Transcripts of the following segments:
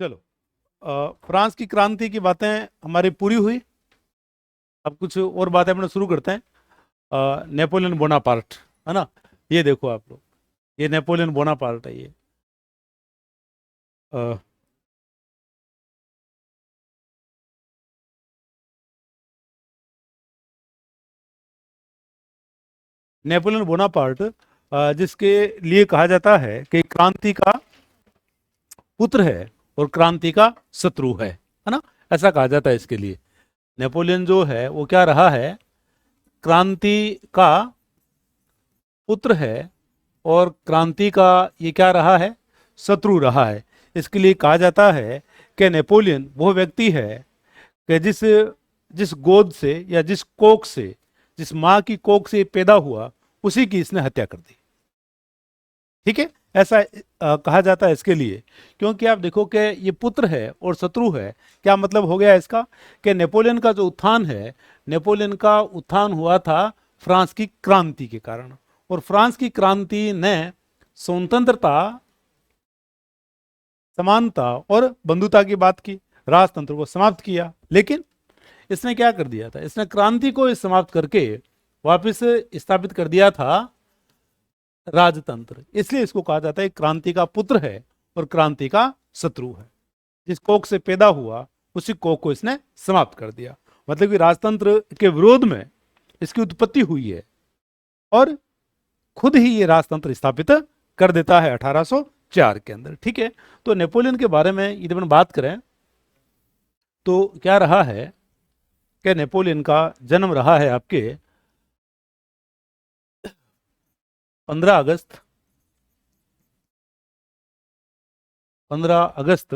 चलो, फ्रांस की क्रांति की बातें हमारी पूरी हुई। अब कुछ और बातें अपने शुरू करते हैं। नेपोलियन बोनापार्ट, है ना। ये देखो आप लोग, ये नेपोलियन बोनापार्ट है ये। अ, नेपोलियन बोनापार्ट, जिसके लिए कहा जाता है कि क्रांति का पुत्र है और क्रांति का शत्रु है ना। ऐसा कहा जाता है इसके लिए। नेपोलियन जो है वो क्या रहा है, क्रांति का पुत्र है और क्रांति का ये क्या रहा है, शत्रु रहा है। इसके लिए कहा जाता है कि नेपोलियन वो व्यक्ति है कि जिस जिस गोद से या जिस कोख से, जिस माँ की कोख से पैदा हुआ, उसी की इसने हत्या कर दी। ठीक है, ऐसा कहा जाता है इसके लिए। क्योंकि आप देखो कि ये पुत्र है और शत्रु है। क्या मतलब हो गया इसका, कि नेपोलियन का जो उत्थान है, नेपोलियन का उत्थान हुआ था फ्रांस की क्रांति के कारण। और फ्रांस की क्रांति ने स्वतंत्रता, समानता और बंधुता की बात की, राजतंत्र को समाप्त किया। लेकिन इसने क्या कर दिया था, इसने क्रांति को समाप्त करके वापस स्थापित कर दिया था राजतंत्र। इसलिए इसको कहा जाता है क्रांति का पुत्र है और क्रांति का शत्रु है। जिस कोख से पैदा हुआ उसी कोख को इसने समाप्त कर दिया। मतलब कि राजतंत्र के विरोध में इसकी उत्पत्ति हुई है और खुद ही ये राजतंत्र स्थापित कर देता है 1804 के अंदर। ठीक है, तो नेपोलियन के बारे में यदि अपन बात करें तो क्या रहा है कि नेपोलियन का जन्म रहा है आपके 15 अगस्त, 15 अगस्त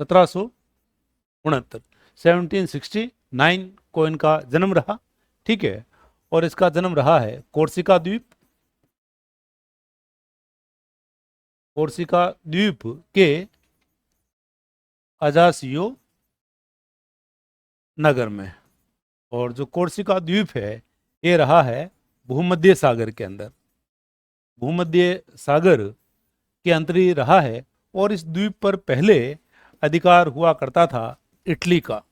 1769, 1769 को इनका जन्म रहा। ठीक है, और इसका जन्म रहा है कोर्सिका द्वीप, कोर्सिका द्वीप के अजासियो नगर में। और जो कोर्सिका द्वीप है ये रहा है भूमध्य सागर के अंदर, भूमध्य सागर के अंतर ही रहा है। और इस द्वीप पर पहले अधिकार हुआ करता था इटली का,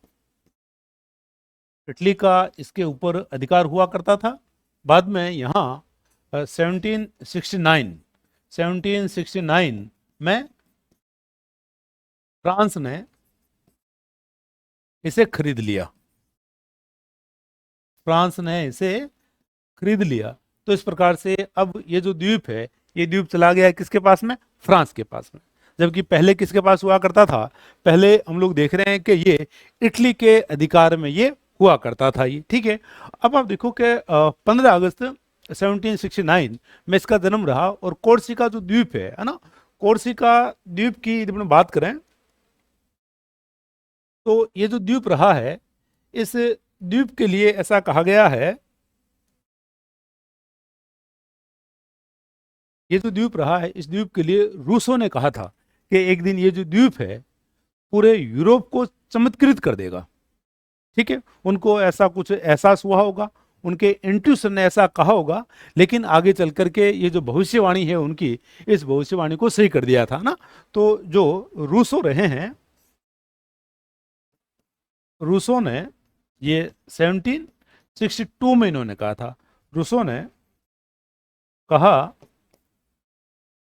इटली का इसके ऊपर अधिकार हुआ करता था। बाद में यहाँ 1769, 1769 में फ्रांस ने इसे खरीद लिया, फ्रांस ने इसे खरीद लिया। तो इस प्रकार से अब ये जो द्वीप है, ये द्वीप चला गया किसके पास में, फ्रांस के पास में। जबकि पहले किसके पास हुआ करता था, पहले हम लोग देख रहे हैं कि ये इटली के अधिकार में ये हुआ करता था ये। ठीक है, अब आप देखो कि 15 अगस्त 1769 में इसका जन्म रहा। और कोर्सिका जो द्वीप है ना, कोर्सिका द्वीप की यदि हम बात करें तो ये जो द्वीप रहा है, इस द्वीप के लिए ऐसा कहा गया है, ये जो द्वीप रहा है इस द्वीप के लिए रूसों ने कहा था कि एक दिन ये जो द्वीप है पूरे यूरोप को चमत्कृत कर देगा। ठीक है, उनको ऐसा कुछ एहसास हुआ होगा, उनके इंट्यूशन ने ऐसा कहा होगा। लेकिन आगे चल करके ये जो भविष्यवाणी है उनकी, इस भविष्यवाणी को सही कर दिया था ना। तो जो रूसो रहे हैं, रूसो ने ये 1762 में इन्होंने कहा था, रूसो ने कहा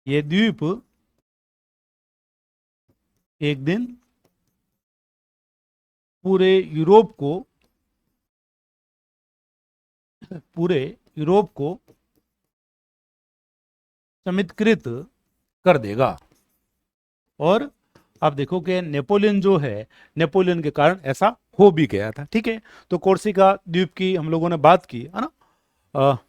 ये द्वीप एक दिन पूरे यूरोप को, पूरे यूरोप को समितकृत कर देगा। और आप देखो कि नेपोलियन जो है, नेपोलियन के कारण ऐसा हो भी गया था। ठीक है, तो कोर्सिका द्वीप की हम लोगों ने बात की, है ना। अ,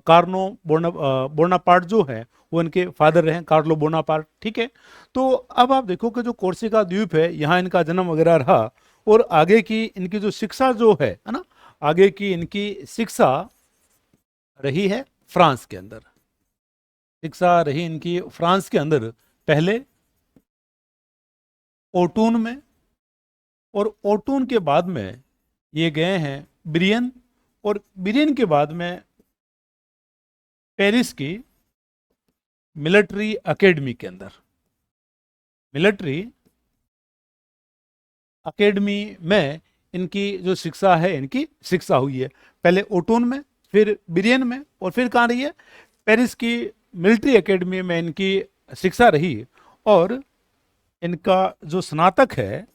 कार्लो बोनापार्ट जो है वो इनके फादर रहे, कार्लो बोनापार्ट। ठीक है, तो अब आप देखो कि जो कोर्सिका द्वीप है यहाँ इनका जन्म वगैरह रहा। और आगे की इनकी जो शिक्षा जो है ना, आगे की इनकी शिक्षा रही है फ्रांस के अंदर, शिक्षा रही इनकी फ्रांस के अंदर। पहले ओटून में, और ओटून के बाद में ये गए हैं ब्रियन, और ब्रियन के बाद में पेरिस की मिलिट्री एकेडमी के अंदर, मिलिट्री एकेडमी में इनकी जो शिक्षा है, इनकी शिक्षा हुई है। पहले ओटोन में, फिर बिरियन में, और फिर कहाँ रही है? पेरिस की मिलिट्री एकेडमी में इनकी शिक्षा रही। और इनका जो स्नातक है,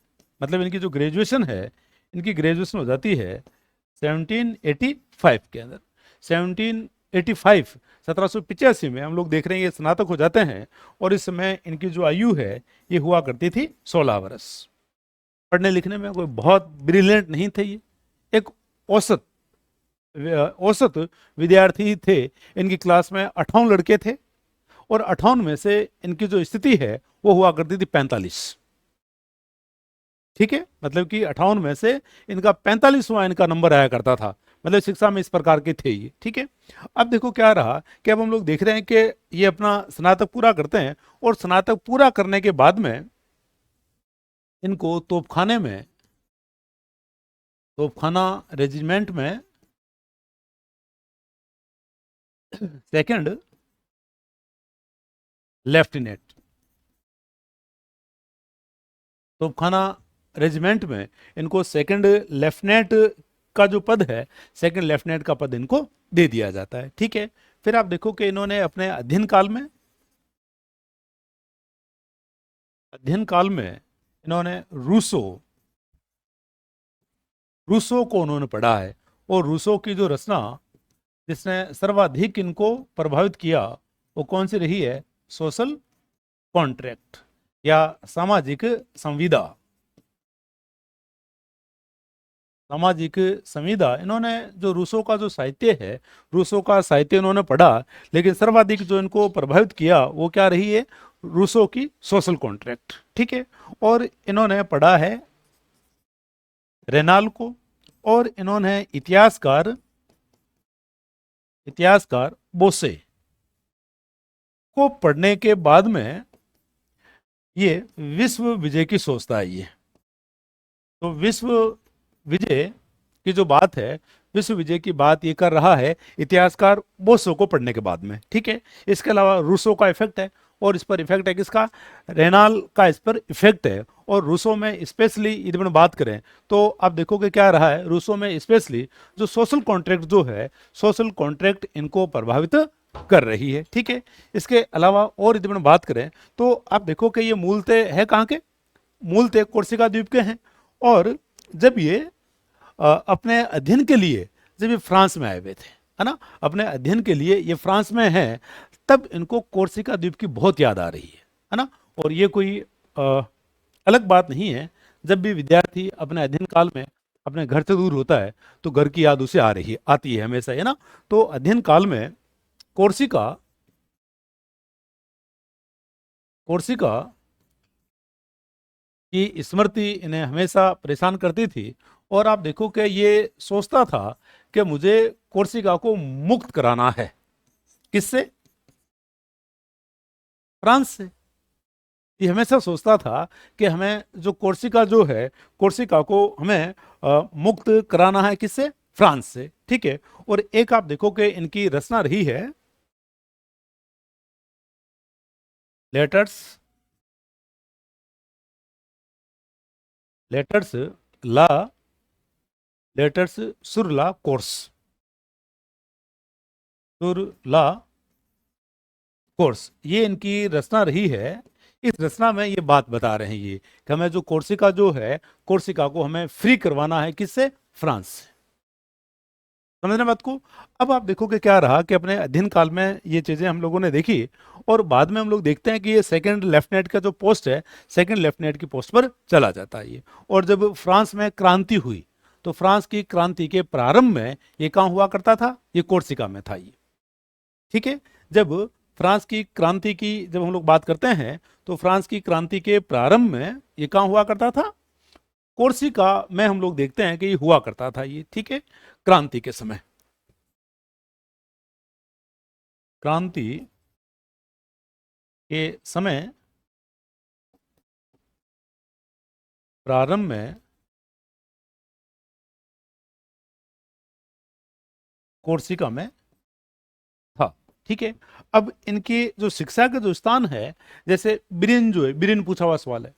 मतलब इनकी जो ग्रेजुएशन है, इनकी ग्रेजुएशन हो जाती है 1785 के अंदर। 1785, 1785 में हम लोग देख रहे हैं ये स्नातक हो जाते हैं। और इस समय इनकी जो आयु है ये हुआ करती थी 16 वर्ष। पढ़ने लिखने में कोई बहुत ब्रिलियंट नहीं थे ये, एक औसत औसत विद्यार्थी थे। इनकी क्लास में 58 लड़के थे, और 58 में से इनकी जो स्थिति है वो हुआ करती थी 45। ठीक है, मतलब कि 58 में से इनका 45वां इनका नंबर आया करता था। मतलब शिक्षा में इस प्रकार के थे ये। ठीक है, अब देखो क्या रहा कि अब हम लोग देख रहे हैं कि ये अपना स्नातक पूरा करते हैं, और स्नातक पूरा करने के बाद में इनको तोपखाना रेजिमेंट में सेकंड लेफ्टिनेंट, तोपखाना रेजिमेंट में इनको सेकंड लेफ्टिनेंट का जो पद है, सेकंड लेफ्टिनेंट का पद इनको दे दिया जाता है। ठीक है, फिर आप देखो कि इन्होंने अपने अध्ययन काल में इन्होंने रूसो रूसो को उन्होंने पढ़ा है। और रूसो की जो रचना जिसने सर्वाधिक इनको प्रभावित किया वो कौन सी रही है? सोशल कॉन्ट्रैक्ट, या सामाजिक संविदा। सामाजिक संविदा, इन्होंने जो रूसो का जो साहित्य है, रूसो का साहित्य इन्होंने पढ़ा, लेकिन सर्वाधिक जो इनको प्रभावित किया वो क्या रही है? रूसो की सोशल कॉन्ट्रैक्ट। ठीक है, और इन्होंने पढ़ा है रेनाल को, और इन्होंने इतिहासकार बोसे को पढ़ने के बाद में ये विश्व विजय की सोचता है ये। तो विश्व विजय की जो बात है, विश्व विजय की बात ये कर रहा है इतिहासकार बोसो को पढ़ने के बाद में। ठीक है, इसके अलावा रूसो का इफेक्ट है, और इस पर इफेक्ट है किसका? रेनाल का इस पर इफेक्ट है। और रूसो में स्पेशली यदि हम बात करें तो आप देखोगे क्या रहा है, रूसो में स्पेशली जो सोशल कॉन्ट्रैक्ट जो है, सोशल कॉन्ट्रैक्ट इनको प्रभावित कर रही है। ठीक है, इसके अलावा और यदि हम बात करें तो आप देखो कि ये मूलतः है कहाँ के? मूलतः कोर्सिका द्वीप के हैं। और जब ये अपने अध्ययन के लिए जब ये फ्रांस में आए हुए थे, है ना, अपने अध्ययन के लिए ये फ्रांस में हैं, तब इनको कोर्सिका द्वीप की बहुत याद आ रही है ना। और ये कोई अलग बात नहीं है, जब भी विद्यार्थी अपने अध्ययन काल में अपने घर से दूर होता है तो घर की याद उसे आती है हमेशा, है ना। तो अध्ययन काल में कोर्सिका कोर्सिका की स्मृति इन्हें हमेशा परेशान करती थी। और आप देखो कि ये सोचता था कि मुझे कोर्सिका को मुक्त कराना है। किससे? फ्रांस से। ये हमेशा सोचता था कि हमें जो कोर्सिका जो है, कोर्सिका को हमें मुक्त कराना है। किससे? फ्रांस से। ठीक है, और एक आप देखो कि इनकी रचना रही है लेटर्स लेटर्स ला लेटर्स सुर ला कोर्स सुर ला कोर्स, ये इनकी रचना रही है। इस रचना में ये बात बता रहे हैं ये कि हमें जो कोर्सिका जो है, कोर्सिका को हमें फ्री करवाना है। किससे? फ्रांस से। समझना बात को। अब आप देखो कि क्या रहा कि अपने अध्ययन काल में ये चीजें हम लोगों ने देखी, और बाद में हम लोग देखते हैं कि ये सेकंड लेफ्टिनेंट का जो पोस्ट है, सेकंड लेफ्टिनेंट की पोस्ट पर चला जाता है ये। और जब फ्रांस में क्रांति हुई तो फ्रांस की क्रांति के प्रारंभ में ये कहाँ हुआ करता था? ये कोर्सिका में था ये। ठीक है, जब फ्रांस की क्रांति की जब हम लोग बात करते हैं तो फ्रांस की क्रांति के प्रारंभ में ये कहाँ हुआ करता था? कोर्सिका में हम लोग देखते हैं कि ये हुआ करता था ये। ठीक है, क्रांति के समय, क्रांति के समय प्रारंभ में कोर्सिका में था। ठीक है। अब इनकी जो शिक्षा का जो स्थान है, जैसे बिरिन जो है, बिरिन पूछा हुआ सवाल है,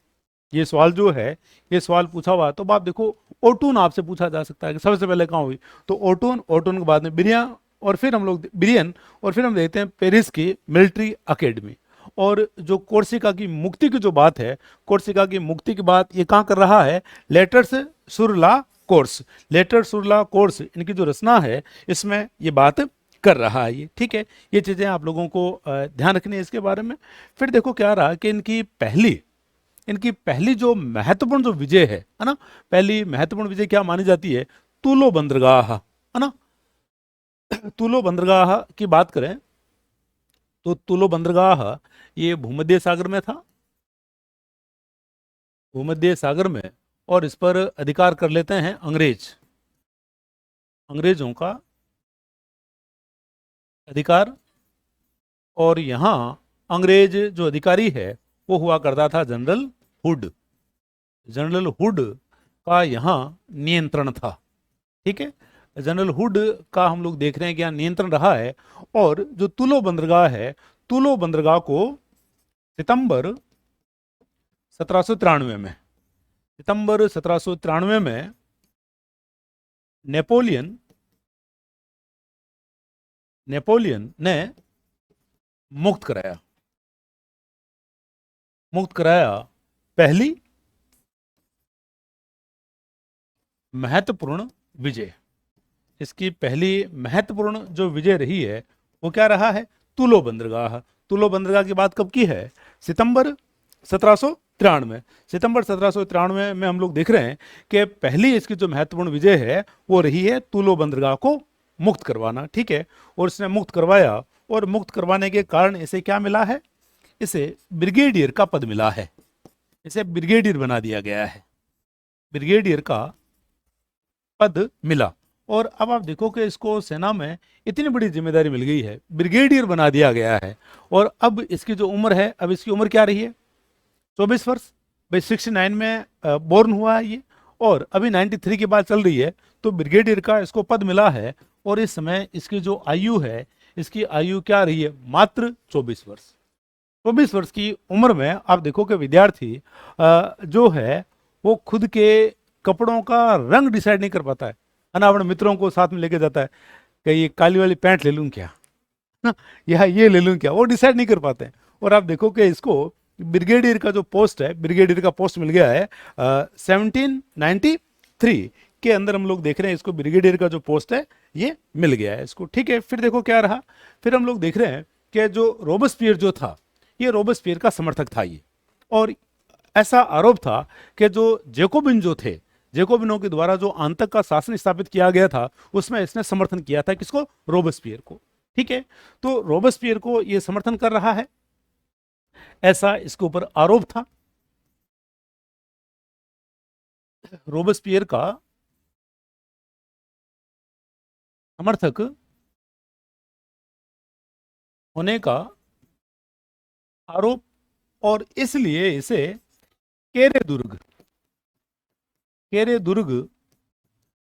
ये सवाल जो है, ये सवाल पूछा हुआ, तो आप देखो ओटून आपसे पूछा जा सकता है कि सबसे पहले कहाँ हुई, तो ओटून, ओटून के बाद में बिरिया, और फिर हम लोग बिरियन, और फिर हम देखते हैं पेरिस की मिलिट्री अकेडमी। और जो कोर्सिका की मुक्ति की जो बात है, कोर्सिका की मुक्ति की बात ये कहाँ कर रहा है, लेटर्स सुर ला कोर्स, लेटर सुर ला कोर्स इनकी जो रचना है इसमें ये बात कर रहा है ये, ठीक है। ये चीजें आप लोगों को ध्यान रखनी है इसके बारे में। फिर देखो क्या रहा कि इनकी पहली जो महत्वपूर्ण जो विजय है ना, पहली महत्वपूर्ण विजय क्या मानी जाती है, तुलो बंदरगाह, है ना। तुलो बंदरगाह की बात करें तो तुलो बंदरगाह ये भूमध्य सागर में था, भूमध्य सागर में, और इस पर अधिकार कर लेते हैं अंग्रेजों का अधिकार। और यहाँ अंग्रेज जो अधिकारी है वो हुआ करता था जनरल हुड, जनरल हुड का यहाँ नियंत्रण था, ठीक है। जनरल हुड का हम लोग देख रहे हैं कि यहाँ नियंत्रण रहा है। और जो तुलो बंदरगाह है, तुलो बंदरगाह को सितंबर 1793 में, सितंबर 1793 में नेपोलियन ने मुक्त कराया, पहली महत्वपूर्ण विजय। इसकी पहली महत्वपूर्ण जो विजय रही है वो क्या रहा है, तुलो बंदरगाह। तुलो बंदरगाह की बात कब की है, सितंबर 1793, सितंबर 1793 में हम लोग देख रहे हैं कि पहली इसकी जो महत्वपूर्ण विजय है वो रही है तुलो बंदरगाह को मुक्त करवाना, ठीक है। और इसने मुक्त करवाया, और मुक्त करवाने के कारण इसे क्या मिला है, इसे ब्रिगेडियर का पद मिला है, इसे ब्रिगेडियर बना दिया गया है, ब्रिगेडियर का पद मिला। और अब आप देखो कि इसको सेना में इतनी बड़ी जिम्मेदारी मिल गई है, ब्रिगेडियर बना दिया गया है। और अब इसकी जो उम्र है, अब इसकी उम्र क्या रही है, 24 वर्ष, भाई 69 में बोर्न हुआ है ये, और अभी 93 की बात चल रही है, तो ब्रिगेडियर का इसको पद मिला है। और इस समय इसकी जो आयु है, इसकी आयु क्या रही है, मात्र 24 वर्ष। 24 वर्ष की उम्र में आप देखो कि विद्यार्थी जो है वो खुद के कपड़ों का रंग डिसाइड नहीं कर पाता है ना, अपने मित्रों को साथ में लेके जाता है कि ये काली वाली पैंट ले लूं क्या ना, या ये ले लूं क्या, वो डिसाइड नहीं कर पाते हैं। और आप देखो कि इसको ब्रिगेडियर का जो पोस्ट है, ब्रिगेडियर का पोस्ट मिल गया है 1793 के अंदर, हम लोग देख रहे हैं इसको ब्रिगेडियर का जो पोस्ट है ये मिल गया है इसको, ठीक है। फिर देखो क्या रहा, फिर हम लोग देख रहे हैं कि जो रोबेस्पियर जो था, ये रोबेस्पियर का समर्थक था ये, और ऐसा आरोप था कि जो जेकोबिन जो थे, जेकोबिनों के द्वारा जो आंतक का शासन स्थापित किया गया था उसमें इसने समर्थन किया था, किसको, रोबेस्पियर को, ठीक है। तो रोबेस्पियर को ये समर्थन कर रहा है, ऐसा इसके ऊपर आरोप था। रोबेस्पियर का समर्थक होने का आरोप, और इसलिए इसे केरे दुर्ग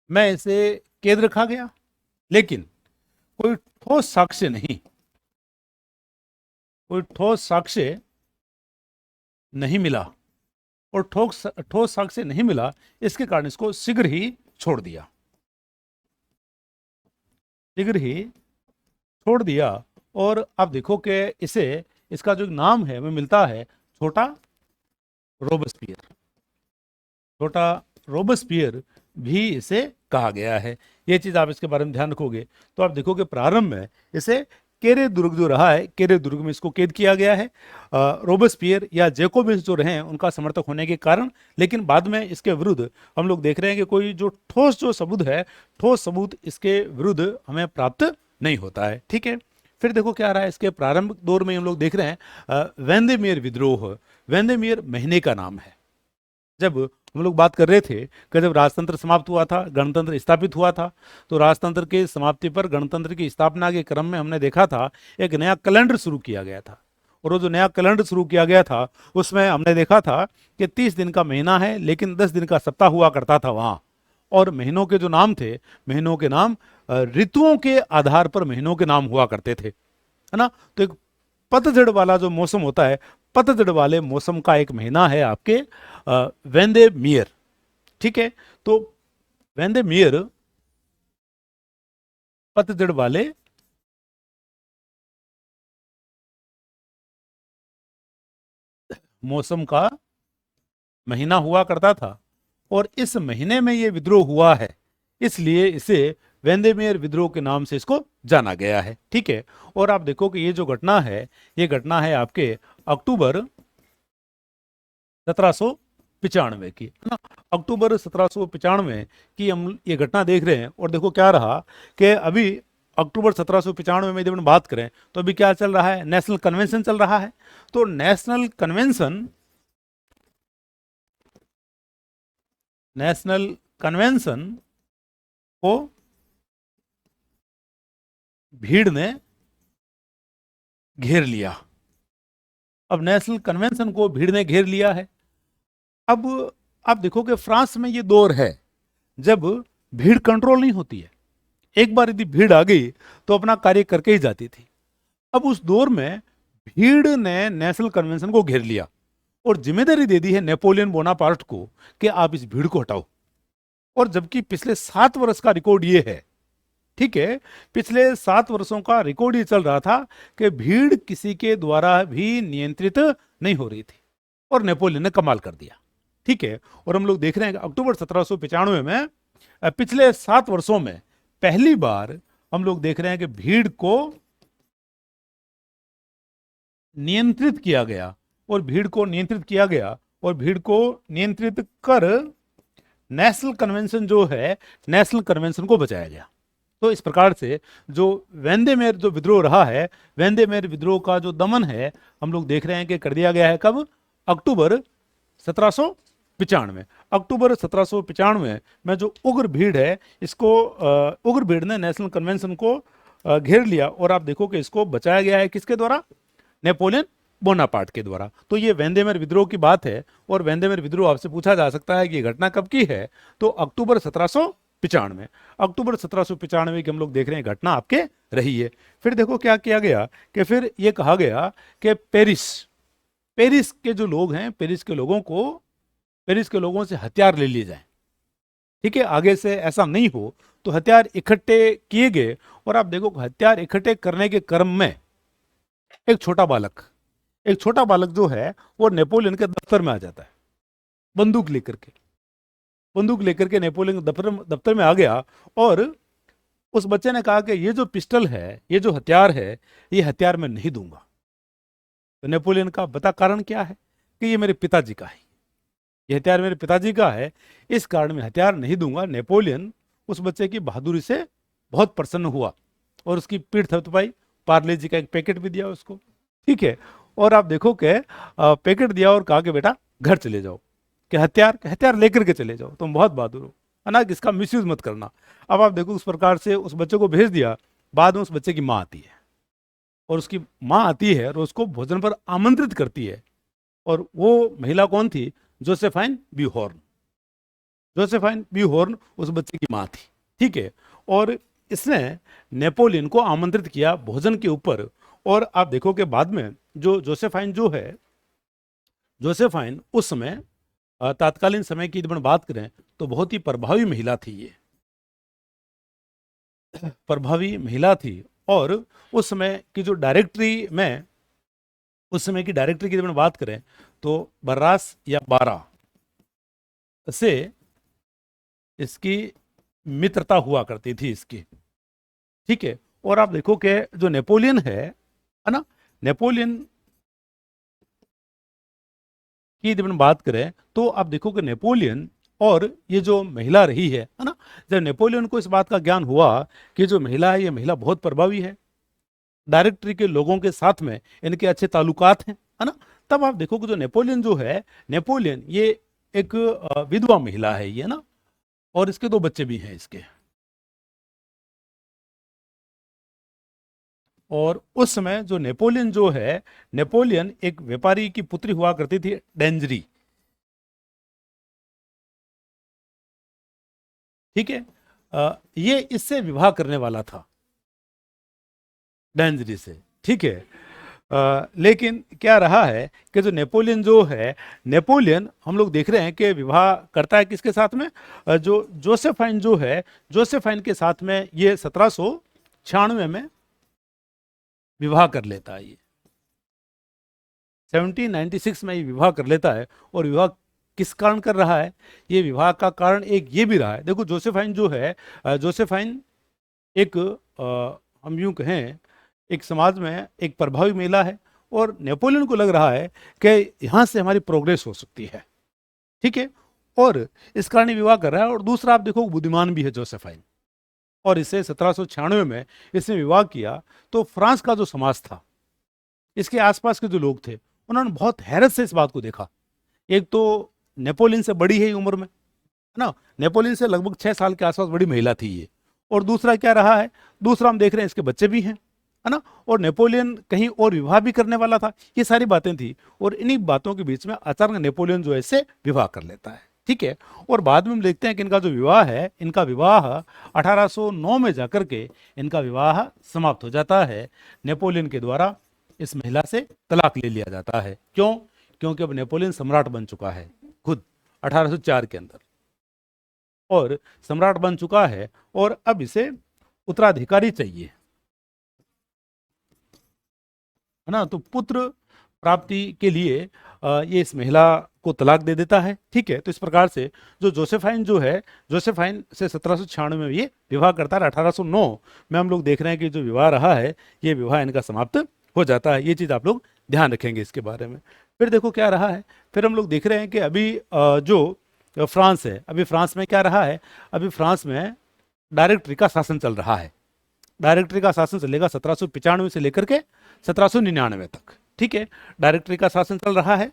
में इसे कैद रखा गया, लेकिन कोई ठोस साक्ष्य नहीं मिला, और ठोस साक्ष्य नहीं मिला, इसके कारण इसको शीघ्र ही छोड़ दिया। और आप देखो कि इसे, इसका जो नाम है वो मिलता है छोटा रोबेस्पियर भी इसे कहा गया है। ये चीज आप इसके बारे में ध्यान रखोगे तो आप देखोगे प्रारंभ में इसे केरे दुर्ग जो रहा है, केरे दुर्ग में इसको कैद किया गया है रोबेस्पियर या जेकोबिन्स जो रहे हैं उनका समर्थक होने के कारण। लेकिन बाद में इसके विरुद्ध हम लोग देख रहे हैं कि कोई जो ठोस सबूत इसके विरुद्ध हमें प्राप्त नहीं होता है, ठीक है। फिर देखो क्या रहा है, इसके प्रारंभिक दौर में हम लोग देख रहे हैं वेंदेमेयर विद्रोह। वेंदेमेयर महीने का नाम है। जब हम लोग बात कर रहे थे कि जब राजतंत्र समाप्त हुआ था, गणतंत्र स्थापित हुआ था, तो राजतंत्र की समाप्ति पर गणतंत्र की स्थापना के क्रम में हमने देखा था एक नया कैलेंडर शुरू किया गया था। और वो जो नया कैलेंडर शुरू किया गया था उसमें हमने देखा था कि 30 दिन का महीना है, लेकिन 10 दिन का सप्ताह हुआ करता था वहाँ। और महीनों के जो नाम थे, महीनों के नाम ऋतुओं के आधार पर महीनों के नाम हुआ करते थे। है ना। तो एक पतझड़ वाला जो मौसम होता है, पतझड़ वाले मौसम का एक महीना है आपके वेंदे मियर। ठीक है, तो वेंदे मियर पतझड़ वाले मौसम का महीना हुआ करता था, और इस महीने में ये विद्रोह हुआ है, इसलिए इसे वेंदेमेयर विद्रोह के नाम से इसको जाना गया है। ठीक है, और आप देखो कि ये जो घटना है, ये घटना है आपके अक्टूबर 1795 की, है ना। अक्टूबर 1795 की हम ये घटना देख रहे हैं, और देखो क्या रहा कि अभी अक्टूबर 1795 में जब हम बात करें तो अभी क्या चल रहा है, नेशनल कन्वेंशन चल रहा है। तो नेशनल कन्वेंशन को भीड़ ने घेर लिया। अब नेशनल कन्वेंशन को भीड़ ने घेर लिया है। अब आप देखो कि फ्रांस में ये दौर है जब भीड़ कंट्रोल नहीं होती है। एक बार यदि भीड़ आ गई तो अपना कार्य करके ही जाती थी। अब उस दौर में भीड़ ने नेशनल कन्वेंशन को घेर लिया और जिम्मेदारी दे दी है नेपोलियन बोनापार्ट को कि आप इस भीड़ को हटाओ। और जबकि पिछले 7 वर्ष का रिकॉर्ड ये है, ठीक है, पिछले 7 वर्षों का रिकॉर्ड ये चल रहा था कि भीड़ किसी के द्वारा भी नियंत्रित नहीं हो रही थी, और नेपोलियन ने कमाल कर दिया। ठीक है, और हम लोग देख रहे हैं कि अक्टूबर 1795 में पिछले 7 वर्षों में पहली बार हम लोग देख रहे हैं कि भीड़ को नियंत्रित किया गया, और भीड़ को नियंत्रित किया गया, और भीड़ को नियंत्रित कर नेशनल कन्वेंशन जो है, नेशनल कन्वेंशन को बचाया गया। तो इस प्रकार से जो वेंदेमेर जो विद्रोह रहा है, वेंदेमेर विद्रोह का जो दमन है, हम लोग देख रहे हैं कि कर दिया गया है। कब? अक्टूबर 1795। अक्टूबर 1795 में जो उग्र भीड़ है, इसको उग्र भीड़ ने नेशनल कन्वेंशन को घेर लिया, और आप देखो कि इसको बचाया गया है किसके द्वारा? नेपोलियन बोनापार्ट के द्वारा। तो ये वेंदेमेर विद्रोह की बात है, और वेंदेमेर विद्रोह आपसे पूछा जा सकता है कि ये घटना कब की है, तो अक्टूबर 1795। अक्टूबर 1795 की हम लोग देख रहे हैं घटना आपके रही है। फिर देखो क्या किया गया कि फिर ये कहा गया कि पेरिस पेरिस के जो लोग हैं, पेरिस के लोगों से हथियार ले लिए जाएं। ठीक है, आगे से ऐसा नहीं हो, तो हथियार इकट्ठे किए गए। और आप देखो हथियार इकट्ठे करने के क्रम में एक छोटा बालक जो है वो नेपोलियन के दफ्तर में आ जाता है, बंदूक लेकर के नेपोलियन के दफ्तर में आ गया, और उस बच्चे ने कहा कि ये जो पिस्टल है, ये जो हथियार है, ये हथियार मैं नहीं दूंगा। तो नेपोलियन का बता कारण क्या है कि ये मेरे पिताजी का है, ये हथियार मेरे पिताजी का है, इस कारण मैं हथियार नहीं दूंगा। नेपोलियन उस बच्चे की बहादुरी से बहुत प्रसन्न हुआ और उसकी पीठ थपथपाई, पार्ले जी का एक पैकेट भी दिया उसको। ठीक है, और आप देखो कि पैकेट दिया और कहा कि बेटा घर चले जाओ, कि हथियार लेकर के चले जाओ, तुम बहुत बहादुर हो, है ना, कि इसका मिसयूज मत करना। अब आप देखो उस प्रकार से उस बच्चे को भेज दिया। बाद में उस बच्चे की माँ आती है, और उसकी माँ आती है और उसको भोजन पर आमंत्रित करती है। और वो महिला कौन थी? जोसेफाइन ब्यूहॉर्न। जोसेफाइन ब्यूहॉर्न उस बच्चे की माँ थी। ठीक है, और इसने नेपोलियन को आमंत्रित किया भोजन के ऊपर। और आप देखो कि बाद में जो जोसेफाइन जो है, जोसेफाइन उस समय तात्कालीन समय की जब हम बात करें तो बहुत ही प्रभावी महिला थी। ये प्रभावी महिला थी, और उस समय की जो डायरेक्टरी में, उस समय की डायरेक्टरी की जब हम बात करें तो बर्रास या बारा से इसकी मित्रता हुआ करती थी इसकी। ठीक है, और आप देखो कि जो नेपोलियन है ना, नेपोलियन की जब हम बात करें तो आप देखो कि नेपोलियन और ये जो महिला रही है ना, जब नेपोलियन को इस बात का ज्ञान हुआ कि जो महिला है, ये महिला बहुत प्रभावी है, डायरेक्टरी के लोगों के साथ में इनके अच्छे ताल्लुकात हैं, है ना, तब आप देखो कि जो नेपोलियन जो है, नेपोलियन ये एक विधवा महिला है ये ना, और इसके 2 बच्चे भी हैं इसके। और उस समय जो नेपोलियन जो है, नेपोलियन एक व्यापारी की पुत्री हुआ करती थी, डेंजरी। ठीक है, ये इससे विवाह करने वाला था, डेंजरी से। ठीक है। लेकिन क्या रहा है कि जो नेपोलियन जो है, नेपोलियन हम लोग देख रहे हैं कि विवाह करता है किसके साथ में, जो जोसेफाइन जो है, जोसेफाइन के साथ में ये 1796 में विवाह कर लेता है। ये 1796 में ये विवाह कर लेता है। और विवाह किस कारण कर रहा है? ये विवाह का कारण एक ये भी रहा है, देखो जोसेफाइन जो है, जोसेफाइन एक हम यूं कहें एक समाज में एक प्रभावी महिला है, और नेपोलियन को लग रहा है कि यहाँ से हमारी प्रोग्रेस हो सकती है। ठीक है, और इस कारण ये विवाह कर रहा है। और दूसरा आप देखो बुद्धिमान भी है जोसेफाइन, और इसे 1796 में इसने विवाह किया। तो फ्रांस का जो समाज था, इसके आसपास के जो लोग थे, उन्होंने बहुत हैरत से इस बात को देखा। एक तो नेपोलियन से बड़ी है उम्र में, है ना, नेपोलियन से लगभग 6 साल के आसपास बड़ी महिला थी ये। और दूसरा क्या रहा है, दूसरा हम देख रहे हैं इसके बच्चे भी हैं, है ना, और नेपोलियन कहीं और विवाह भी करने वाला था। ये सारी बातें थी, और इन्हीं बातों के बीच में अचानक नेपोलियन जो है इससे विवाह कर लेता है। ठीक है, और बाद में हम देखते हैं कि इनका जो विवाह है, इनका विवाह 1809 में जाकर के इनका विवाह समाप्त हो जाता है। नेपोलियन के द्वारा इस महिला से तलाक ले लिया जाता है। क्यों? क्योंकि अब नेपोलियन सम्राट बन चुका है खुद 1804 के अंदर, और सम्राट बन चुका है, और अब इसे उत्तराधिकारी चाहिए, है ना। तो पुत्र प्राप्ति के लिए ये इस महिला को तलाक दे देता है। ठीक है, तो इस प्रकार से जो जोसेफाइन जो है, जोसेफाइन से 1796 में ये विवाह करता है। 1809 में हम लोग देख रहे हैं कि जो विवाह रहा है, ये विवाह इनका समाप्त हो जाता है। ये चीज़ आप लोग ध्यान रखेंगे इसके बारे में। फिर देखो क्या रहा है, फिर हम लोग देख रहे हैं कि अभी जो फ्रांस है, अभी फ्रांस में क्या रहा है, अभी फ्रांस में डायरेक्टरी का शासन चल रहा है। डायरेक्टरी का शासन चलेगा 1795 से लेकर के 1799 तक। ठीक है, डायरेक्टरी का शासन चल रहा है।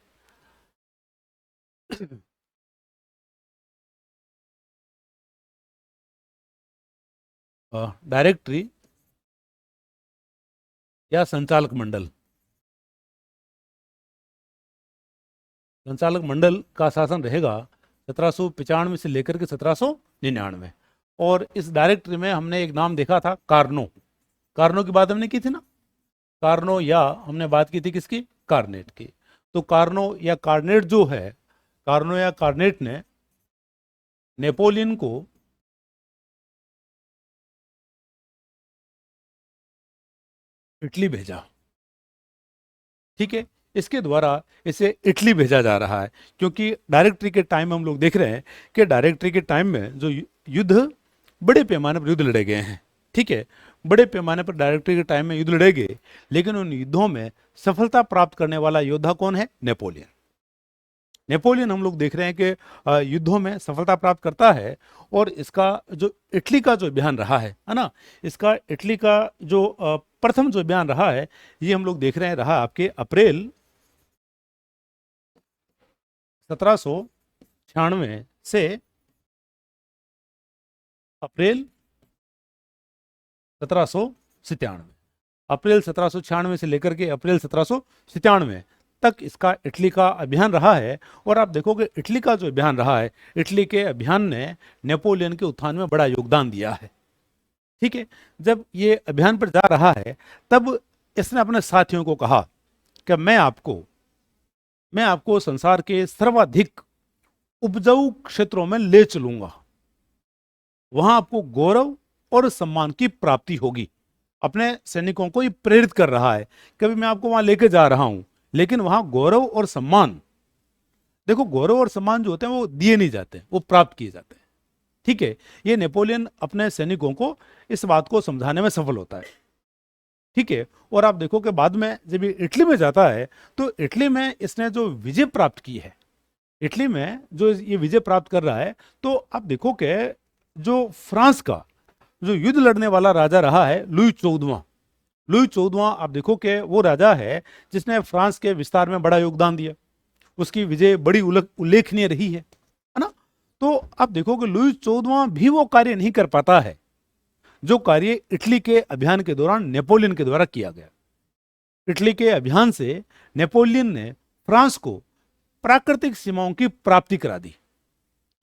डायरेक्टरी या संचालक मंडल, संचालक मंडल का शासन रहेगा 1795 से लेकर के 1799। और इस डायरेक्टरी में हमने एक नाम देखा था, कार्नो। कार्नो की बात हमने की थी ना, कार्नो, या हमने बात की थी किसकी, कार्नेट की। तो कार्नो या कार्नेट जो है, कार्नो या कार्नेट ने नेपोलियन को इटली भेजा। ठीक है, इसके द्वारा इसे इटली भेजा जा रहा है, क्योंकि डायरेक्टरी के टाइम में हम लोग देख रहे हैं कि डायरेक्टरी के टाइम में जो युद्ध, बड़े पैमाने पर युद्ध लड़े गए हैं। ठीक है, बड़े पैमाने पर डायरेक्टरी के टाइम में युद्ध लड़े गए, लेकिन उन युद्धों में सफलता प्राप्त करने वाला योद्धा कौन है? नेपोलियन। नेपोलियन हम लोग देख रहे हैं कि युद्धों में सफलता प्राप्त करता है। और इसका जो इटली का जो अभियान रहा है ना, इसका इटली का जो प्रथम जो अभियान रहा है, ये हम लोग देख रहे हैं रहा आपके अप्रैल 1796 से अप्रैल 1797, अप्रैल 1796 से लेकर के अप्रैल 1797 तक इसका इटली का अभियान रहा है। और आप देखोगे इटली का जो अभियान रहा है, इटली के अभियान ने नेपोलियन के उत्थान में बड़ा योगदान दिया है। ठीक है, जब ये अभियान पर जा रहा है, तब इसने अपने साथियों को कहा कि मैं आपको संसार के सर्वाधिक उपजाऊ क्षेत्रों में ले चलूंगा, वहां आपको गौरव और सम्मान की प्राप्ति होगी। अपने सैनिकों को ये प्रेरित कर रहा है कि अभी मैं आपको वहां लेके जा रहा हूं, लेकिन वहां गौरव और सम्मान, देखो गौरव और सम्मान जो होते हैं वो दिए नहीं जाते, वो प्राप्त किए जाते हैं। ठीक है, ये नेपोलियन अपने सैनिकों को इस बात को समझाने में सफल होता है। ठीक है, और आप देखो कि बाद में जब ये इटली में जाता है, तो इटली में इसने जो विजय प्राप्त की है, इटली में जो ये विजय प्राप्त कर रहा है, तो आप देखो कि जो फ्रांस का जो युद्ध लड़ने वाला राजा रहा है, लुई 14वां, लुई 14वां, आप देखो कि वो राजा है जिसने फ्रांस के विस्तार में बड़ा योगदान दिया। उसकी विजय बड़ी उल्लेखनीय रही है ना। तो आप देखो कि लुई 14वां भी वो कार्य नहीं कर पाता है जो कार्य इटली के अभियान के दौरान नेपोलियन के द्वारा किया गया। इटली के अभियान से नेपोलियन ने फ्रांस को प्राकृतिक सीमाओं की प्राप्ति करा दी।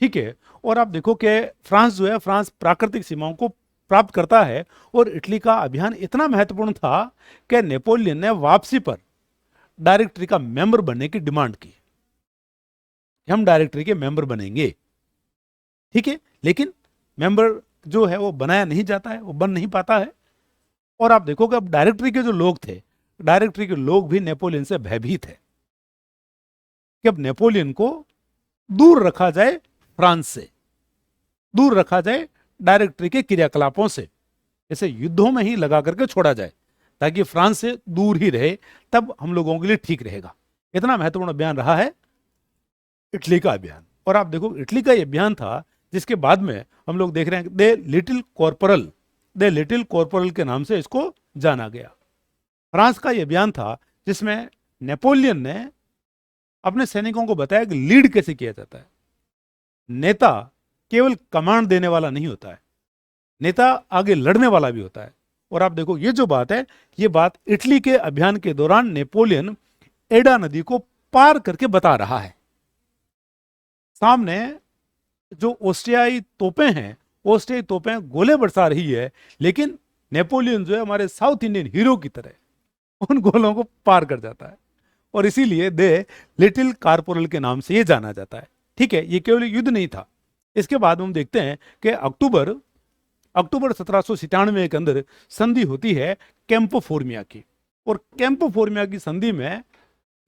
ठीक है, और आप देखो कि फ्रांस जो है, फ्रांस प्राकृतिक सीमाओं को प्राप्त करता है। और इटली का अभियान इतना महत्वपूर्ण था कि नेपोलियन ने वापसी पर डायरेक्टरी का मेंबर बनने की डिमांड की। हम डायरेक्टरी के मेंबर बनेंगे, ठीक है, लेकिन मेंबर जो है वो बनाया नहीं जाता है, वो बन नहीं पाता है। और आप देखोगे अब डायरेक्टरी के जो लोग थे, डायरेक्टरी के लोग भी नेपोलियन से भयभीत है कि अब नेपोलियन को दूर रखा जाए, फ्रांस से दूर रखा जाए, डायरेक्टरी के क्रियाकलापों से, जैसे युद्धों में ही लगा करके छोड़ा जाए ताकि फ्रांस से दूर ही रहे, तब हम लोगों के लिए ठीक रहेगा। इतना महत्वपूर्ण अभियान रहा है इटली का अभियान। और आप देखो इटली का यह अभियान था जिसके बाद में हम लोग देख रहे हैं दे लिटिल कॉर्पोरल के नाम से इसको जाना गया। फ्रांस का यह अभियान था जिसमें नेपोलियन ने अपने सैनिकों को बताया कि लीड कैसे किया जाता है। नेता केवल कमांड देने वाला नहीं होता है, नेता आगे लड़ने वाला भी होता है। और आप देखो ये जो बात है, ये बात इटली के अभियान के दौरान नेपोलियन एडा नदी को पार करके बता रहा है। सामने जो ऑस्ट्रियाई तोपें हैं, ऑस्ट्रियाई तोपें गोले बरसा रही है, लेकिन नेपोलियन जो है हमारे साउथ इंडियन हीरो की तरह उन गोलों को पार कर जाता है। और इसीलिए दे लिटिल कॉर्पोरल के नाम से ये जाना जाता है। ठीक है, ये केवल युद्ध नहीं था। इसके बाद हम देखते हैं कि अक्टूबर 1797 के अंदर संधि होती है कैंपो फोर्मिया की। और कैंपो फोर्मिया की संधि में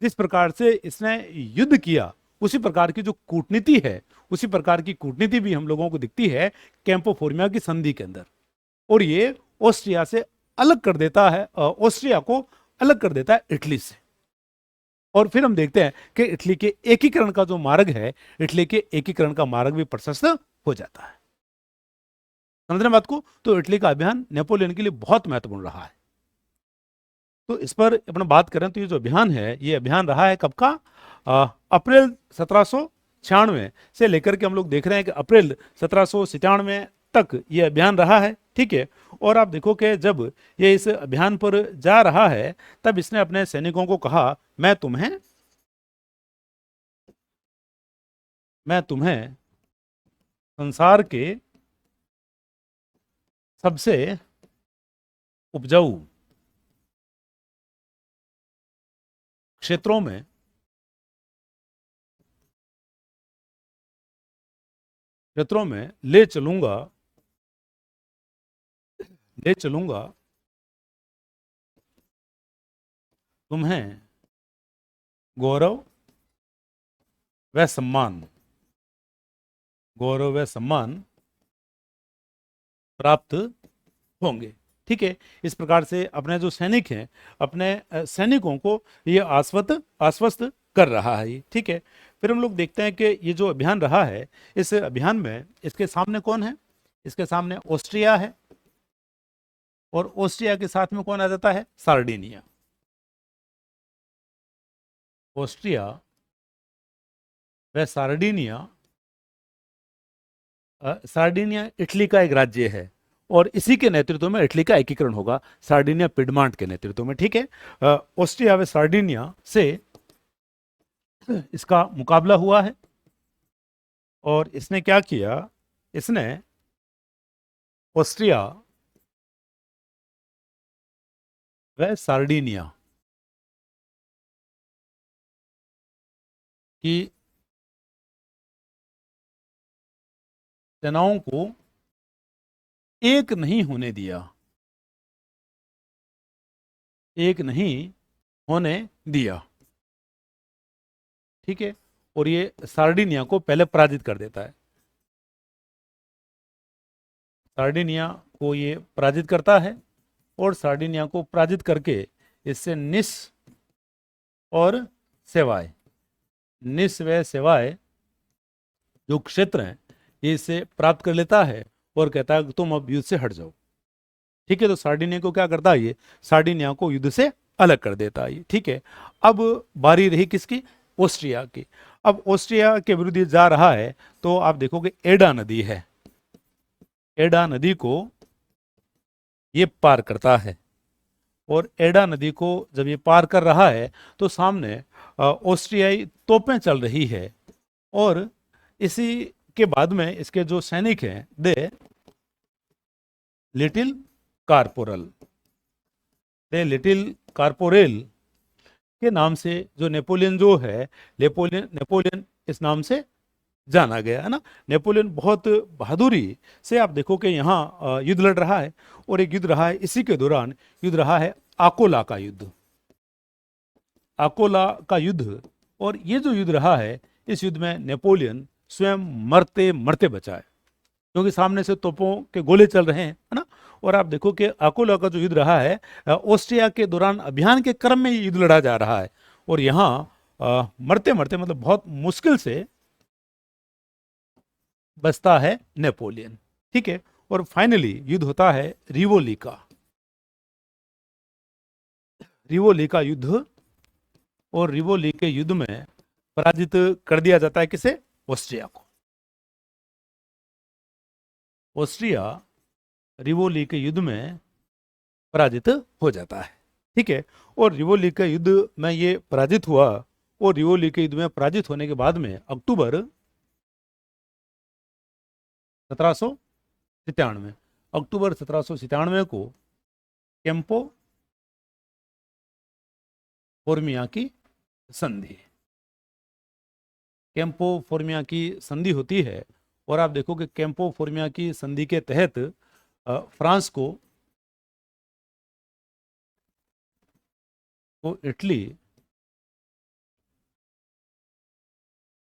जिस प्रकार से इसने युद्ध किया, उसी प्रकार की जो कूटनीति है, उसी प्रकार की कूटनीति भी हम लोगों को दिखती है कैंपो फोर्मिया की संधि के अंदर। और ये ऑस्ट्रिया से अलग कर देता है, ऑस्ट्रिया को अलग कर देता है इटली से। और फिर हम देखते हैं कि इटली के एकीकरण का जो मार्ग है, इटली के एकीकरण का मार्ग भी प्रशस्त हो जाता है। समझ रहे बात को? तो इटली का अभियान नेपोलियन के लिए बहुत महत्वपूर्ण रहा है। तो इस पर अपना बात करें तो ये जो अभियान है, ये अभियान रहा है कब का? अप्रैल 1796 से लेकर के हम लोग देख रहे हैं कि अप्रैल 1797 तक ये अभियान रहा है। ठीक है, और आप देखो कि जब ये इस अभियान पर जा रहा है, तब इसने अपने सैनिकों को कहा, मैं तुम्हें संसार के सबसे उपजाऊ क्षेत्रों में ले चलूंगा तुम्हें गौरव व सम्मान प्राप्त होंगे। ठीक है, इस प्रकार से अपने जो सैनिक हैं, अपने सैनिकों को ये आश्वस्त कर रहा है। ठीक है, फिर हम लोग देखते हैं कि ये जो अभियान रहा है, इस अभियान में इसके सामने कौन है? इसके सामने ऑस्ट्रिया है, और ऑस्ट्रिया के साथ में कौन आ जाता है? सार्डिनिया। ऑस्ट्रिया व सार्डिनिया, सार्डिनिया इटली का एक राज्य है, और इसी के नेतृत्व में इटली का एकीकरण होगा, सार्डिनिया पिडमांट के नेतृत्व में। ठीक है, ऑस्ट्रिया व सार्डिनिया से इसका मुकाबला हुआ है। और इसने क्या किया? इसने ऑस्ट्रिया व सार्डिनिया की सेनाओं को एक नहीं होने दिया। ठीक है, और ये सार्डिनिया को पहले पराजित कर देता है। सार्डिनिया को ये पराजित करता है, और सार्डिनिया को पराजित करके इससे निस व सेवाय जो क्षेत्र हैं, ये इसे प्राप्त कर लेता है और कहता है कि तुम अब युद्ध से हट जाओ। ठीक है, तो सार्डिनिया को क्या करता है? ये सार्डिनिया को युद्ध से अलग कर देता है। ठीक है, अब बारी रही किसकी? ऑस्ट्रिया की। अब ऑस्ट्रिया के विरुद्ध जा रहा है, तो आप देखोगे एडा नदी है, एडा नदी को ये पार करता है। और एडा नदी को जब ये पार कर रहा है, तो सामने ऑस्ट्रियाई तोपें चल रही है। और इसी के बाद में इसके जो सैनिक हैं, दे लिटिल कार्पोरल, लिटिल कार्पोरेल के नाम से जो नेपोलियन जो है, नेपोलियन नेपोलियन इस नाम से जाना गया, है ना। नेपोलियन बहुत बहादुरी से आप देखो कि यहाँ युद्ध लड़ रहा है, और एक युद्ध रहा है, इसी के दौरान युद्ध रहा है आकोला का युद्ध, आकोला का युद्ध। और ये जो युद्ध रहा है, इस युद्ध में नेपोलियन स्वयं मरते मरते बचा है, क्योंकि सामने से तोपों के गोले चल रहे हैं, है ना। और आप देखो कि आकोला का जो युद्ध रहा है, ऑस्ट्रिया के दौरान अभियान के क्रम में ये युद्ध लड़ा जा रहा है, और यहाँ मरते मरते मतलब बहुत मुश्किल से बचता है नेपोलियन, ठीक है। और फाइनली युद्ध होता है रिवोली का, रिवोली का युद्ध। और रिवोली के युद्ध में पराजित कर दिया जाता है किसे? ऑस्ट्रिया को। ऑस्ट्रिया रिवोली के युद्ध में पराजित हो जाता है, ठीक है। और रिवोली के युद्ध में ये पराजित हुआ, और रिवोली के युद्ध में पराजित होने के बाद में अक्टूबर 1797, अक्टूबर 1797 को कैंपो फोर्मिया की संधि, कैंपो फोर्मिया की संधि होती है। और आप देखो कि कैंपो फोर्मिया की संधि के तहत फ्रांस को इटली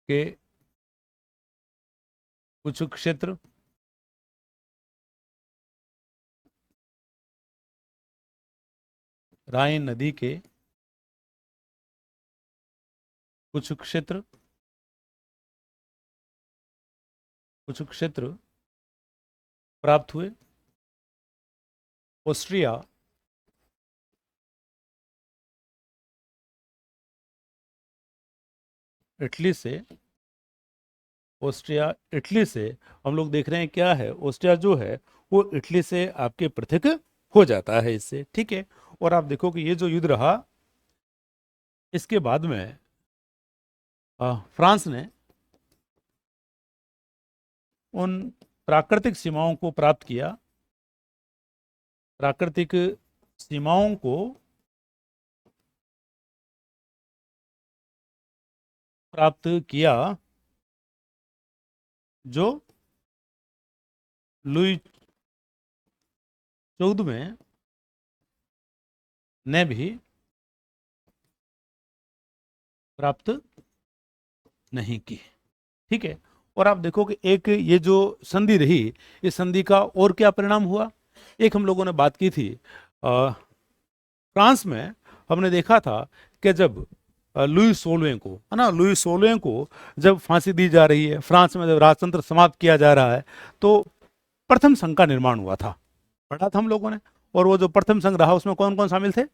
के कुछ क्षेत्र, राइन नदी के कुछ क्षेत्र, प्राप्त हुए। ऑस्ट्रिया इटली से, ऑस्ट्रिया इटली से हम लोग देख रहे हैं क्या है, ऑस्ट्रिया जो है वो इटली से आपके पृथक हो जाता है इससे, ठीक है। और आप देखो कि ये जो युद्ध रहा, इसके बाद में फ्रांस ने उन प्राकृतिक सीमाओं को प्राप्त किया, प्राकृतिक सीमाओं को प्राप्त किया जो लुई 14वें ने भी प्राप्त नहीं की, ठीक है। और आप देखो कि एक ये जो संधि रही, इस संधि का और क्या परिणाम हुआ। एक हम लोगों ने बात की थी, फ्रांस में हमने देखा था कि जब लुई 16वें को, है ना, लुई 16वें को जब फांसी दी जा रही है, फ्रांस में जब राजतंत्र समाप्त किया जा रहा है, तो प्रथम संघ का निर्माण हुआ था, पढ़ा था हम लोगों ने। और वो जो प्रथम संघ रहा, उसमें कौन कौन शामिल थे?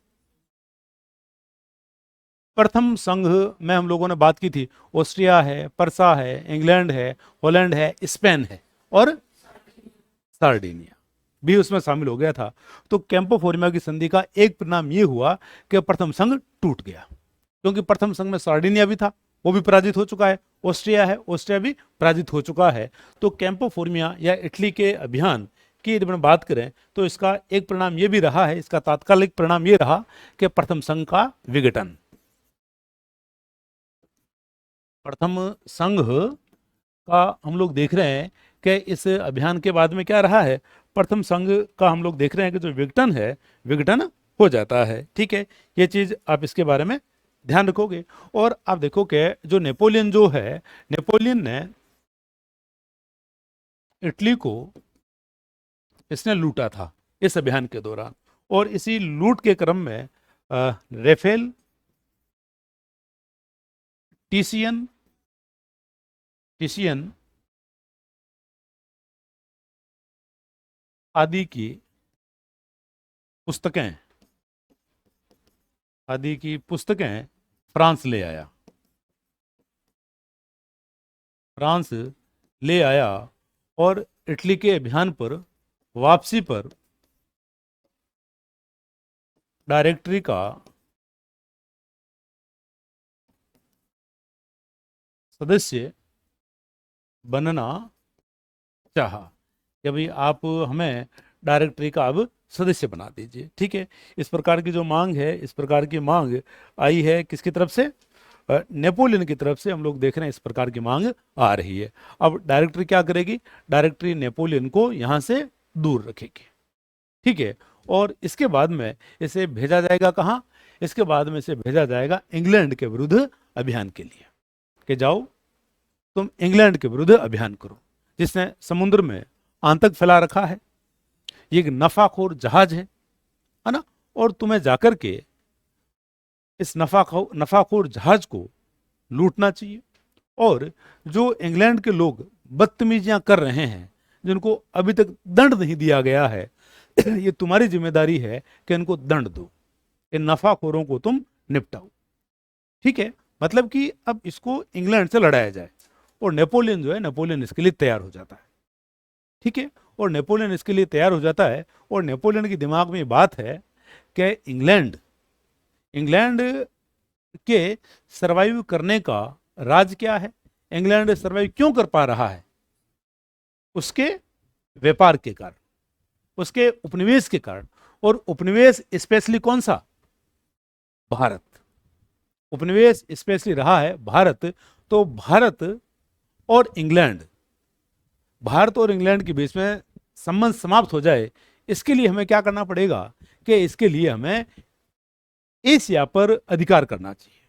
प्रथम संघ में हम लोगों ने बात की थी, ऑस्ट्रिया है, परसा है, इंग्लैंड है, हॉलैंड है, स्पेन है, और सार्डिनिया भी उसमें शामिल हो गया था। तो कैंपो फोर्मिया की संधि का एक परिणाम ये हुआ कि प्रथम संघ टूट गया, क्योंकि प्रथम संघ में सार्डिनिया भी था, वो भी पराजित हो चुका है, ऑस्ट्रिया है, ऑस्ट्रिया भी पराजित हो चुका है। तो कैंपो फोर्मिया या इटली के अभियान की यदि हम बात करें, तो इसका एक परिणाम ये भी रहा है, इसका तात्कालिक परिणाम ये रहा कि प्रथम संघ का विघटन, प्रथम संघ का हम लोग देख रहे हैं कि इस अभियान के बाद में क्या रहा है, प्रथम संघ का हम लोग देख रहे हैं कि जो विघटन है, विघटन हो जाता है, ठीक है। ये चीज आप इसके बारे में ध्यान रखोगे। और आप देखो कि जो नेपोलियन जो है, नेपोलियन ने इटली को इसने लूटा था इस अभियान के दौरान, और इसी लूट के क्रम में रेफेल, टीसियन टीसियन आदि की पुस्तकें, फ्रांस ले आया, फ्रांस ले आया। और इटली के अभियान पर वापसी पर डायरेक्टरी का सदस्य बनना चाहा कि भाई आप हमें डायरेक्टरी का अब सदस्य बना दीजिए। ठीक है, इस प्रकार की जो मांग है, इस प्रकार की मांग आई है किसकी तरफ से? नेपोलियन की तरफ से। हम लोग देख रहे हैं इस प्रकार की मांग आ रही है। अब डायरेक्टरी क्या करेगी? डायरेक्टरी नेपोलियन को यहां से दूर रखेगी। ठीक है, और इसके बाद में इसे भेजा जाएगा कहाँ? इसके बाद में इसे भेजा जाएगा इंग्लैंड के विरुद्ध अभियान के लिए, कि जाओ तुम इंग्लैंड के विरुद्ध अभियान करो, जिसने समुद्र में आतंक फैला रखा है। ये एक नफाखोर जहाज है ना, और तुम्हें जाकर के इस नफाखोर जहाज को लूटना चाहिए। और जो इंग्लैंड के लोग बदतमीजियां कर रहे हैं, जिनको अभी तक दंड नहीं दिया गया है, ये तुम्हारी जिम्मेदारी है कि इनको दंड दो, इन नफाखोरों को तुम निपटाओ। ठीक है, मतलब कि अब इसको इंग्लैंड से लड़ाया जाए, और नेपोलियन जो है, नेपोलियन इसके लिए तैयार हो जाता है। ठीक है, और नेपोलियन इसके लिए तैयार हो जाता है, और नेपोलियन के दिमाग में ये बात है कि इंग्लैंड के सरवाइव करने का राज क्या है? इंग्लैंड सरवाइव क्यों कर पा रहा है? उसके व्यापार के कारण, उसके उपनिवेश के कारण। और उपनिवेश स्पेशली कौन सा? भारत। उपनिवेश स्पेशली रहा है भारत। तो भारत और इंग्लैंड के बीच में संबंध समाप्त हो जाए, इसके लिए हमें क्या करना पड़ेगा? कि इसके लिए हमें एशिया पर अधिकार करना चाहिए।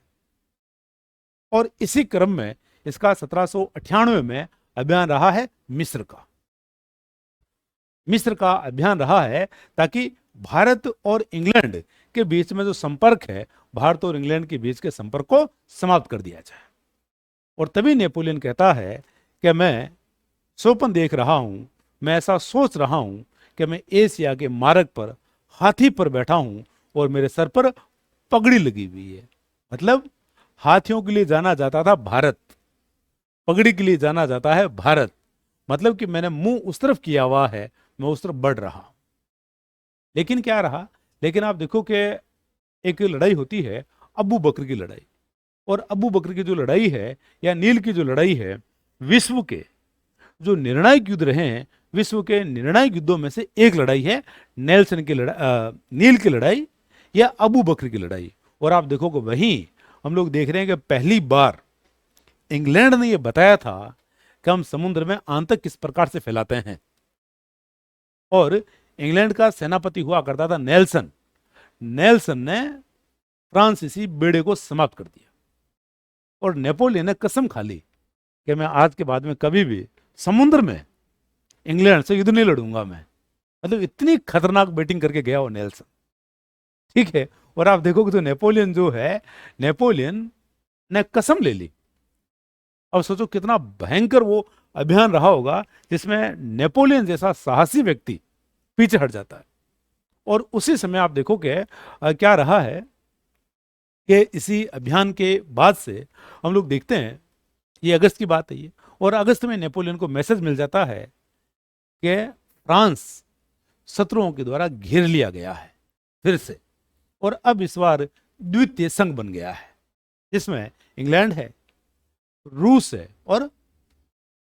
और इसी क्रम में इसका 1798 में अभियान रहा है मिस्र का अभियान रहा है, ताकि भारत और इंग्लैंड के बीच में जो संपर्क है, भारत और इंग्लैंड के बीच के संपर्क को समाप्त कर दिया जाए। और तभी नेपोलियन कहता है कि मैं स्वप्न देख रहा हूं, मैं ऐसा सोच रहा हूं कि मैं एशिया के मार्ग पर हाथी पर बैठा हूं और मेरे सर पर पगड़ी लगी हुई है। मतलब हाथियों के लिए जाना जाता था भारत, पगड़ी के लिए जाना जाता है भारत। मतलब कि मैंने मुंह उस तरफ किया हुआ है, मैं उस तरफ बढ़ रहा हूं। लेकिन क्या रहा? लेकिन आप देखो कि एक लड़ाई होती है अबू बकर की लड़ाई, और अबू बकर की जो लड़ाई है, या नील की जो लड़ाई है, विश्व के जो निर्णायक युद्ध रहे हैं, विश्व के निर्णायक युद्धों में से एक लड़ाई है नेल्सन की लड़ाई, नील की लड़ाई या अबू बकर की लड़ाई। और आप देखोगे वहीं हम लोग देख रहे हैं कि पहली बार इंग्लैंड ने यह बताया था कि हम समुद्र में आतंक किस प्रकार से फैलाते हैं। और इंग्लैंड का सेनापति हुआ करता था नेल्सन ने फ्रांसीसी बेड़े को समाप्त कर दिया। और नेपोलियन ने कसम खा ली कि मैं आज के बाद में कभी भी समुद्र में इंग्लैंड से युद्ध नहीं लड़ूंगा मैं। मतलब इतनी खतरनाक बैटिंग करके गया वो नेल्सन। ठीक है, और आप देखोगे तो नेपोलियन जो है, नेपोलियन ने कसम ले ली। अब सोचो कितना भयंकर वो अभियान रहा होगा, जिसमें नेपोलियन जैसा साहसी व्यक्ति पीछे हट जाता है। और उसी समय आप देखो कि क्या रहा है कि इसी अभियान के बाद से हम लोग देखते हैं, ये अगस्त की बात है ये, और अगस्त में नेपोलियन को मैसेज मिल जाता है कि फ्रांस शत्रुओं के द्वारा घेर लिया गया है फिर से। और अब इस बार द्वितीय संघ बन गया है, जिसमें इंग्लैंड है, रूस है और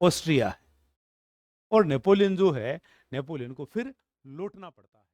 ऑस्ट्रिया है। और नेपोलियन जो है, नेपोलियन को फिर लौटना पड़ता है।